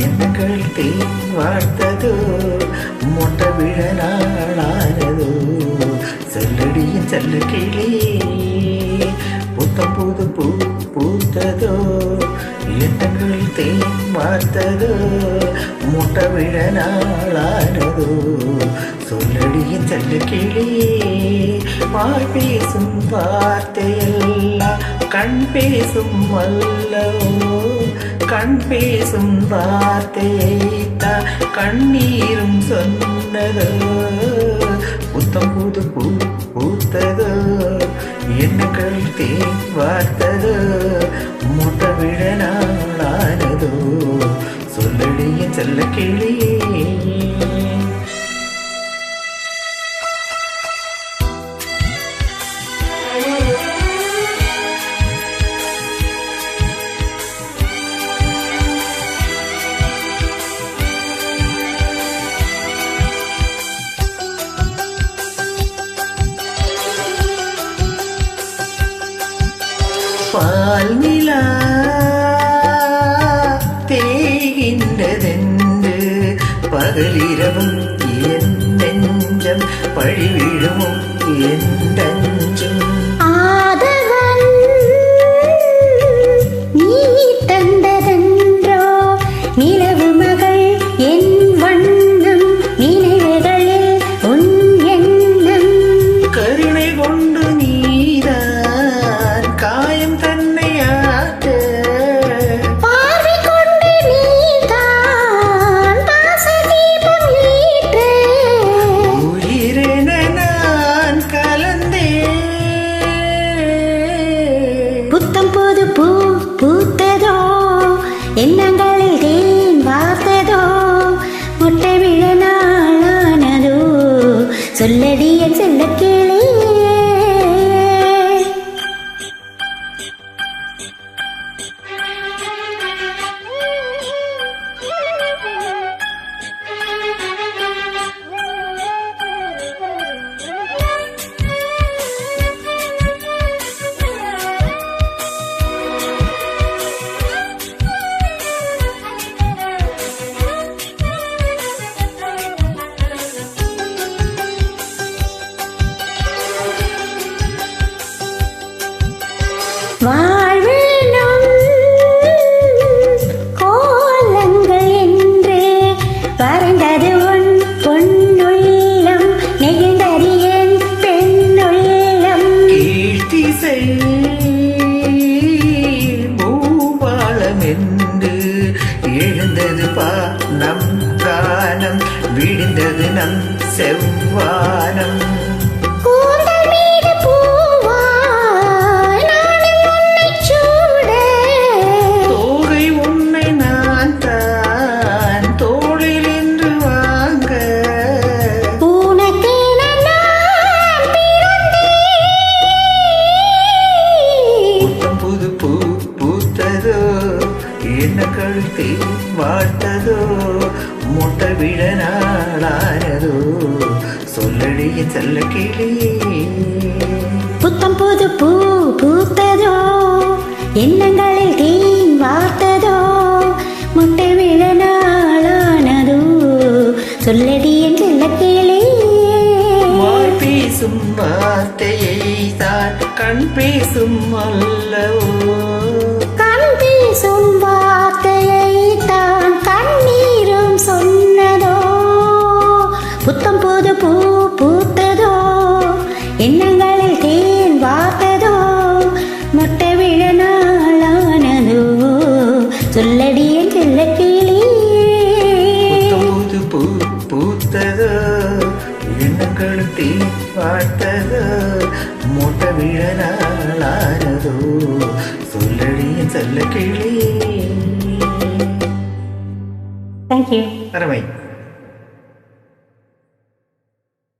எண்ணங்கள் தேன் வாழ்த்ததோ மொட்ட விழ நாளானதோ சொல்லடியின் செல்ல கிளி புத்தம் புது பூ பூத்ததோ எண்ணங்கள் தேன் வாழ்த்ததோ மொட்ட விழ நாளானதோ சொல்லடியின் செல்ல கிளி வாய் பேசும் வார்த்தையெல்லாம் கண் பேசும் அல்லவோ கண் பேசும் வார்த்தையைத்தான் கண்ணீரும் சொன்னதோ புத்தம் புது பூ பூத்ததோ எண்ணங்கள் தேன் வார்த்ததோ முட்ட விழ நாளானதோ சொல்லடிய செல்ல கிளியே பால் நிலா தேகின்றதென்று பகலிரவும் என் நெஞ்சம் பழிவிழும் என்றும் நீ தந்ததென்றோ நிலவு மகள் என் வண்ணம் நினைவுகளில் உன் எண்ணம் கருணை கொண்டு நீதான் காயம் தன்னை ஆற்ற பார்வை கொண்டு நீதான் பாசதீபம் ஏற்ற உயிரென நான் கலந்தேன் புத்தம் புது பூ பூத்ததோ எண்ணங்களில் தேன் வார்த்ததோ முட்டை விழ நாளானதோ சொல்லடிய செல்ல கிளி வாழ்வினும் கோலங்கள் என்று வரைந்தது உன் பொன்னுள்ளம் நெகிழ்ந்தது என் பெண்ணுள்ளம் கீர்த்திசை பூபாலம் என்று எழுந்தது பா நம் கானம் விடிந்தது நம் செவ்வானம் கூந்தல் மீது பூவாய் நானும் உன்னைச் சூட தோகை உன்னை நான் தான் தோளில் என்று வாங்க உனக்கென நான் பிறந்தேன் புத்தம் புது பூ பூத்ததோ எண்ணங்கள் தேன் வாழ்த்ததோ முட்ட விழ நாளானதோ சொல்லடிய செல்ல கிளியே புத்தம் புது பூ பூத்ததோ எண்ணங்களில் தேன் வார்த்ததோ முட்டை விழ நாளானதோ சொல்லடி என் செல்ல கிளி வாய் பேசும் வார்த்தையை தான் கண் பேசும் அல்லவோ கண் பேசும் வார்த்தையை தான் கண்ணீரும் சொன்னதோ புத்தம் புது பூ பூத்ததோ எண்ணங்களில் தேன் வார்த்ததோ முட்டை விழ நாளானதோ சொல்லடி என் செல்ல கிளி புத்தம் புது பூ பூத்ததோ எண்ணங்கள் தேன் வாழ்த்ததோ முட்ட விழ நாளானதோ சொல்லடிய செல்ல கிளியே தேங்க்யூ அருமை.